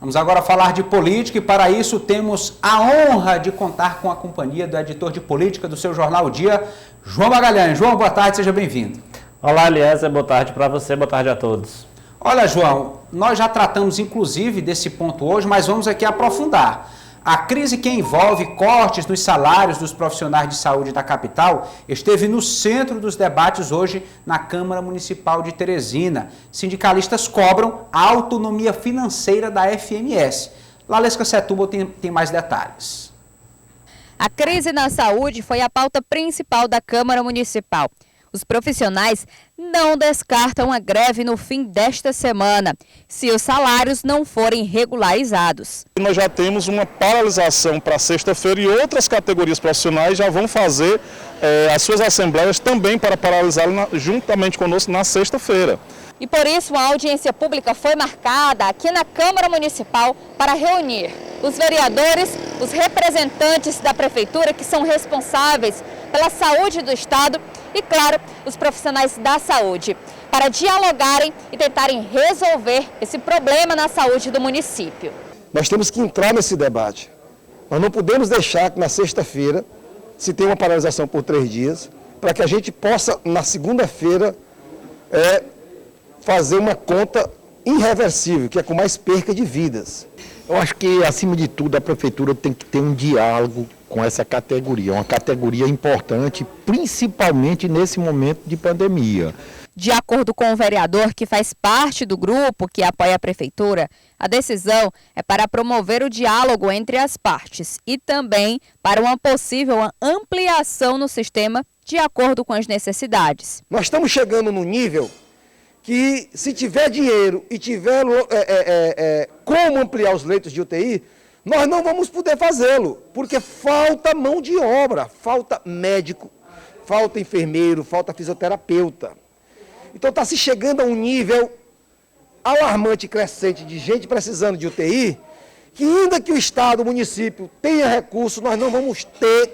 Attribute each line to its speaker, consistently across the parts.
Speaker 1: Vamos agora falar de política e para isso temos a honra de contar com a companhia do editor de política do seu jornal O Dia, João Magalhães. João, boa tarde, seja bem-vindo.
Speaker 2: Olá, Eliezer, boa tarde para você, boa tarde a todos.
Speaker 1: Olha, João, nós já tratamos inclusive desse ponto hoje, mas vamos aqui aprofundar. A crise que envolve cortes nos salários dos profissionais de saúde da capital esteve no centro dos debates hoje na Câmara Municipal de Teresina. Sindicalistas cobram a autonomia financeira da FMS. Lalesca Setúbal tem mais detalhes.
Speaker 3: A crise na saúde foi a pauta principal da Câmara Municipal. Os profissionais não descartam a greve no fim desta semana, se os salários não forem regularizados.
Speaker 4: Nós já temos uma paralisação para sexta-feira e outras categorias profissionais já vão fazer as suas assembleias também para paralisá-lo juntamente conosco na sexta-feira.
Speaker 3: E por isso a audiência pública foi marcada aqui na Câmara Municipal para reunir os vereadores, os representantes da Prefeitura que são responsáveis pela saúde do Estado e, claro, os profissionais da saúde, para dialogarem e tentarem resolver esse problema na saúde do município.
Speaker 5: Nós temos que entrar nesse debate. Nós não podemos deixar que na sexta-feira se tenha uma paralisação por 3 dias, para que a gente possa, na segunda-feira, fazer uma conta irreversível, que é com mais perca de vidas.
Speaker 6: Eu acho que, acima de tudo, a Prefeitura tem que ter um diálogo com essa categoria, uma categoria importante, principalmente nesse momento de pandemia.
Speaker 3: De acordo com o vereador que faz parte do grupo que apoia a Prefeitura, a decisão é para promover o diálogo entre as partes e também para uma possível ampliação no sistema de acordo com as necessidades.
Speaker 5: Nós estamos chegando num nível que, se tiver dinheiro e tiver como ampliar os leitos de UTI, nós não vamos poder fazê-lo, porque falta mão de obra, falta médico, falta enfermeiro, falta fisioterapeuta. Então está se chegando a um nível alarmante e crescente de gente precisando de UTI, que ainda que o Estado, o município tenha recurso, nós não vamos ter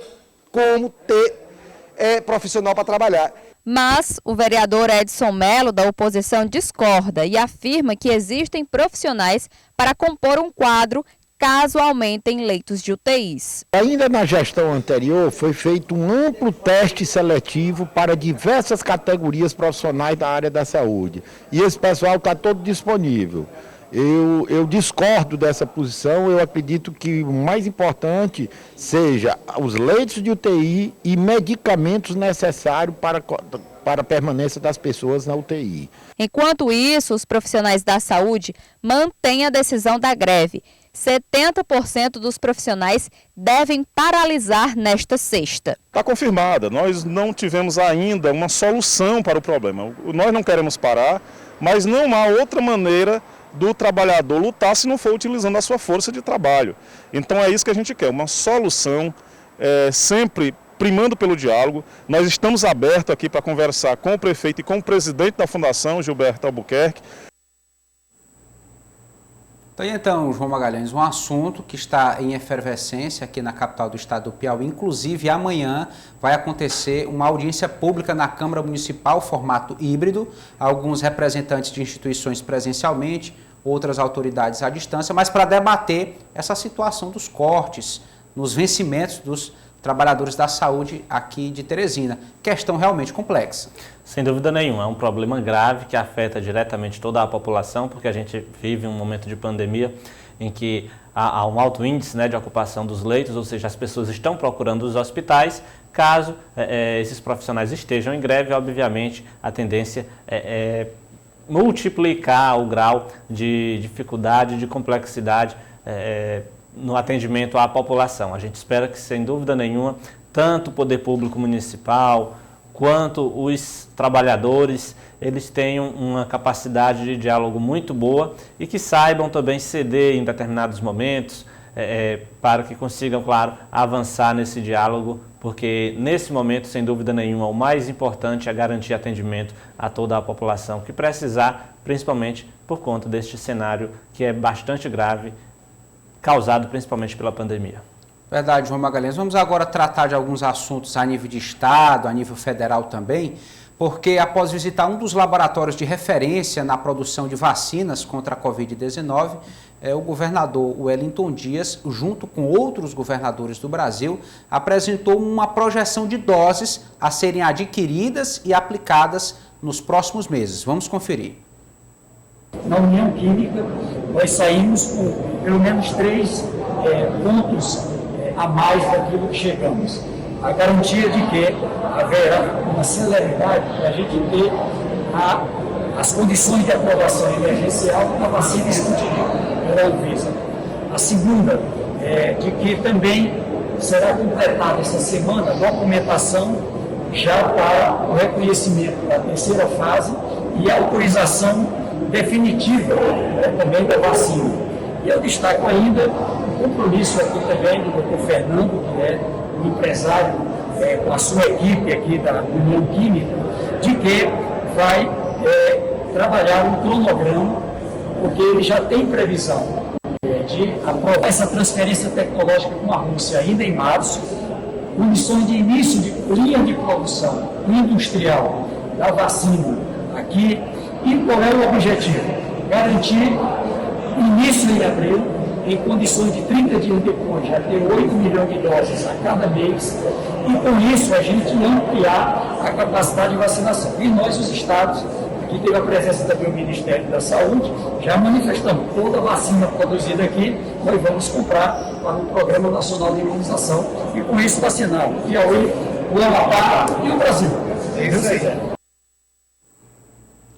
Speaker 5: como ter profissional para trabalhar.
Speaker 3: Mas o vereador Edson Melo, da oposição, discorda e afirma que existem profissionais para compor um quadro caso aumentem leitos de UTIs.
Speaker 6: Ainda na gestão anterior foi feito um amplo teste seletivo para diversas categorias profissionais da área da saúde. E esse pessoal está todo disponível. Eu discordo dessa posição, eu acredito que o mais importante seja os leitos de UTI e medicamentos necessários para a permanência das pessoas na UTI.
Speaker 3: Enquanto isso, os profissionais da saúde mantêm a decisão da greve. 70% dos profissionais devem paralisar nesta sexta.
Speaker 4: Está confirmada, nós não tivemos ainda uma solução para o problema. Nós não queremos parar, mas não há outra maneira do trabalhador lutar se não for utilizando a sua força de trabalho. Então é isso que a gente quer, uma solução sempre primando pelo diálogo. Nós estamos abertos aqui para conversar com o prefeito e com o presidente da Fundação, Gilberto Albuquerque.
Speaker 1: Então, João Magalhães, um assunto que está em efervescência aqui na capital do estado do Piauí. Inclusive, amanhã vai acontecer uma audiência pública na Câmara Municipal, formato híbrido, alguns representantes de instituições presencialmente, outras autoridades à distância, mas para debater essa situação dos cortes, nos vencimentos dos trabalhadores da saúde aqui de Teresina. Questão realmente complexa.
Speaker 2: Sem dúvida nenhuma, é um problema grave que afeta diretamente toda a população, porque a gente vive um momento de pandemia em que há um alto índice, de ocupação dos leitos, ou seja, as pessoas estão procurando os hospitais. Caso esses profissionais estejam em greve, obviamente a tendência é multiplicar o grau de dificuldade, de complexidade no atendimento à população. A gente espera que, sem dúvida nenhuma, tanto o poder público municipal quanto os trabalhadores, eles tenham uma capacidade de diálogo muito boa e que saibam também ceder em determinados momentos para que consigam, claro, avançar nesse diálogo, porque nesse momento, sem dúvida nenhuma, o mais importante é garantir atendimento a toda a população que precisar, principalmente por conta deste cenário que é bastante grave, causado principalmente pela pandemia.
Speaker 1: Verdade, João Magalhães. Vamos agora tratar de alguns assuntos a nível de Estado, a nível federal também, porque após visitar um dos laboratórios de referência na produção de vacinas contra a Covid-19, o governador Wellington Dias, junto com outros governadores do Brasil, apresentou uma projeção de doses a serem adquiridas e aplicadas nos próximos meses. Vamos conferir.
Speaker 7: Na União Química, nós saímos com pelo menos 3 pontos a mais daquilo que chegamos. A garantia de que haverá uma celeridade para a gente ter as condições de aprovação emergencial da vacina Sputnik pela Anvisa. A segunda de que também será completada essa semana a documentação já para o reconhecimento da terceira fase e a autorização definitiva também da vacina. E eu destaco ainda o compromisso aqui também do Dr. Fernando, que é um empresário com a sua equipe aqui da União Química, de que vai trabalhar um cronograma, porque ele já tem previsão de aprovar essa transferência tecnológica com a Rússia ainda em março, condições de início de linha de produção industrial da vacina aqui. E qual é o objetivo? Garantir início em abril, em condições de 30 dias depois, já ter 8 milhões de doses a cada mês, e com isso a gente ampliar a capacidade de vacinação. E nós, os estados, aqui teve a presença também do Ministério da Saúde, já manifestamos toda a vacina produzida aqui, nós vamos comprar para o Programa Nacional de Imunização, e com isso vacinar o Piauí, o Amapá e o Brasil. É isso aí.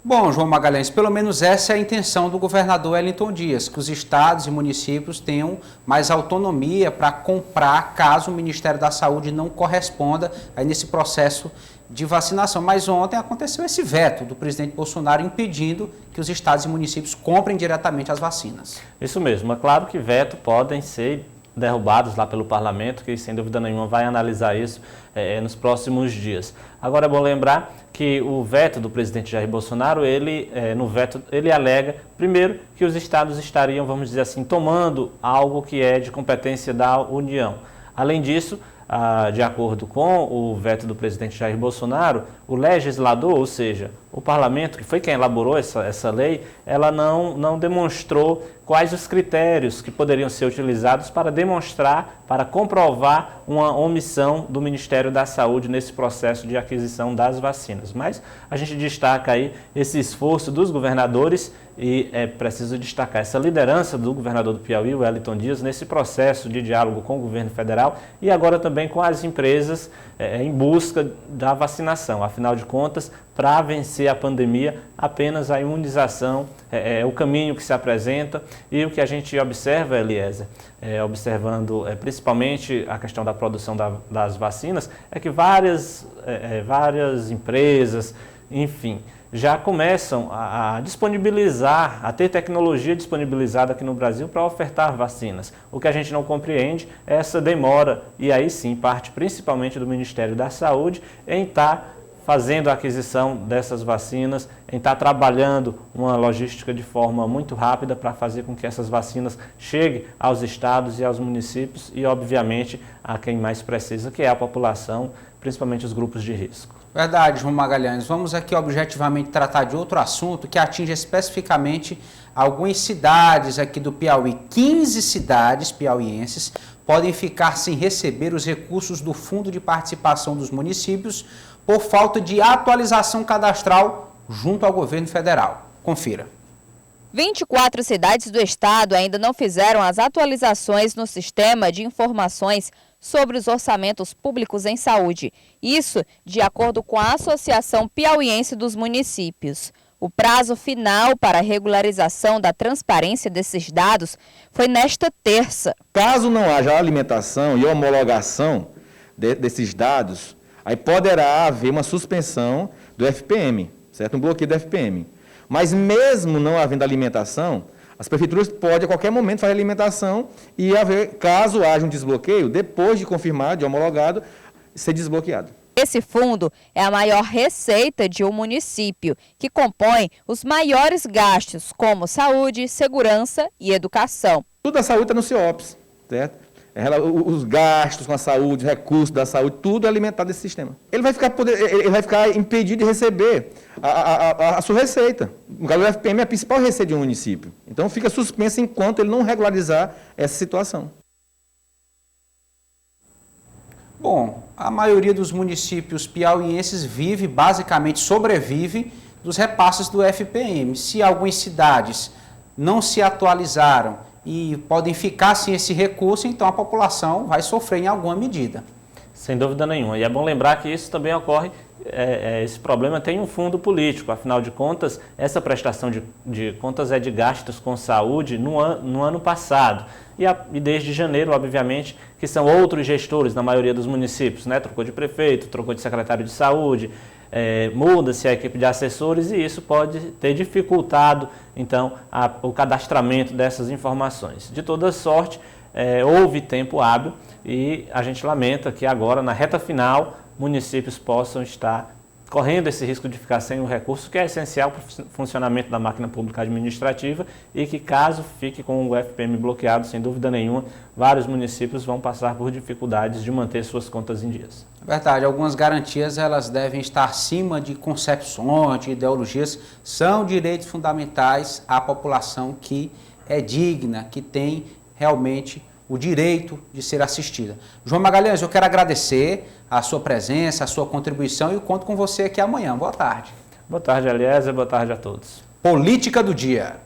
Speaker 1: Bom, João Magalhães, pelo menos essa é a intenção do governador Wellington Dias, que os estados e municípios tenham mais autonomia para comprar caso o Ministério da Saúde não corresponda aí nesse processo de vacinação. Mas ontem aconteceu esse veto do presidente Bolsonaro impedindo que os estados e municípios comprem diretamente as vacinas.
Speaker 2: Isso mesmo, é claro que veto podem ser derrubados lá pelo parlamento, que sem dúvida nenhuma vai analisar isso nos próximos dias. Agora é bom lembrar que o veto do presidente Jair Bolsonaro, no veto ele alega, primeiro, que os estados estariam, vamos dizer assim, tomando algo que é de competência da União. Além disso, de acordo com o veto do presidente Jair Bolsonaro, o legislador, ou seja, o parlamento, que foi quem elaborou essa lei, ela não demonstrou quais os critérios que poderiam ser utilizados para demonstrar, para comprovar uma omissão do Ministério da Saúde nesse processo de aquisição das vacinas. Mas a gente destaca aí esse esforço dos governadores e é preciso destacar essa liderança do governador do Piauí, Wellington Dias, nesse processo de diálogo com o governo federal e agora também com as empresas em busca da vacinação. Afinal de contas, para vencer a pandemia, apenas a imunização é o caminho que se apresenta e o que a gente observa, Eliezer, observando principalmente a questão da produção das vacinas, é que várias empresas, enfim, já começam a disponibilizar, a ter tecnologia disponibilizada aqui no Brasil para ofertar vacinas. O que a gente não compreende é essa demora, e aí sim parte principalmente do Ministério da Saúde em estar fazendo a aquisição dessas vacinas, em estar trabalhando uma logística de forma muito rápida para fazer com que essas vacinas cheguem aos estados e aos municípios e, obviamente, a quem mais precisa, que é a população, principalmente os grupos de risco.
Speaker 1: Verdade, João Magalhães. Vamos aqui objetivamente tratar de outro assunto que atinge especificamente algumas cidades aqui do Piauí. 15 cidades piauienses podem ficar sem receber os recursos do Fundo de Participação dos Municípios por falta de atualização cadastral junto ao governo federal. Confira.
Speaker 3: 24 cidades do estado ainda não fizeram as atualizações no sistema de informações sobre os orçamentos públicos em saúde. Isso de acordo com a Associação Piauiense dos Municípios. O prazo final para a regularização da transparência desses dados foi nesta terça.
Speaker 8: Caso não haja alimentação e homologação desses dados, aí poderá haver uma suspensão do FPM, certo? Um bloqueio do FPM. Mas mesmo não havendo alimentação, as prefeituras podem a qualquer momento fazer alimentação e caso haja um desbloqueio, depois de confirmado, de homologado, ser desbloqueado.
Speaker 3: Esse fundo é a maior receita de um município, que compõe os maiores gastos, como saúde, segurança e educação.
Speaker 8: Tudo a saúde está no CIOPS, certo? os gastos com a saúde, recursos da saúde, tudo é alimentado desse sistema. Ele vai ficar impedido de receber a sua receita. No caso do FPM, é a principal receita de um município. Então, fica suspenso enquanto ele não regularizar essa situação.
Speaker 1: Bom, a maioria dos municípios piauienses basicamente sobrevive dos repasses do FPM. Se algumas cidades não se atualizaram e podem ficar sem esse recurso, então a população vai sofrer em alguma medida.
Speaker 2: Sem dúvida nenhuma. E é bom lembrar que isso também ocorre, esse problema tem um fundo político. Afinal de contas, essa prestação de contas é de gastos com saúde no ano passado. E desde janeiro, obviamente, que são outros gestores na maioria dos municípios, né? Trocou de prefeito, trocou de secretário de saúde, muda-se a equipe de assessores e isso pode ter dificultado, então, o cadastramento dessas informações. De toda sorte, houve tempo hábil e a gente lamenta que agora, na reta final, municípios possam estar correndo esse risco de ficar sem o recurso, que é essencial para o funcionamento da máquina pública administrativa e que, caso fique com o FPM bloqueado, sem dúvida nenhuma, vários municípios vão passar por dificuldades de manter suas contas em dias.
Speaker 1: É verdade, algumas garantias elas devem estar acima de concepções, de ideologias, são direitos fundamentais à população que é digna, que tem realmente o direito de ser assistida. João Magalhães, eu quero agradecer a sua presença, a sua contribuição e eu conto com você aqui amanhã. Boa tarde.
Speaker 2: Boa tarde, Eliezer. Boa tarde a todos.
Speaker 1: Política do Dia.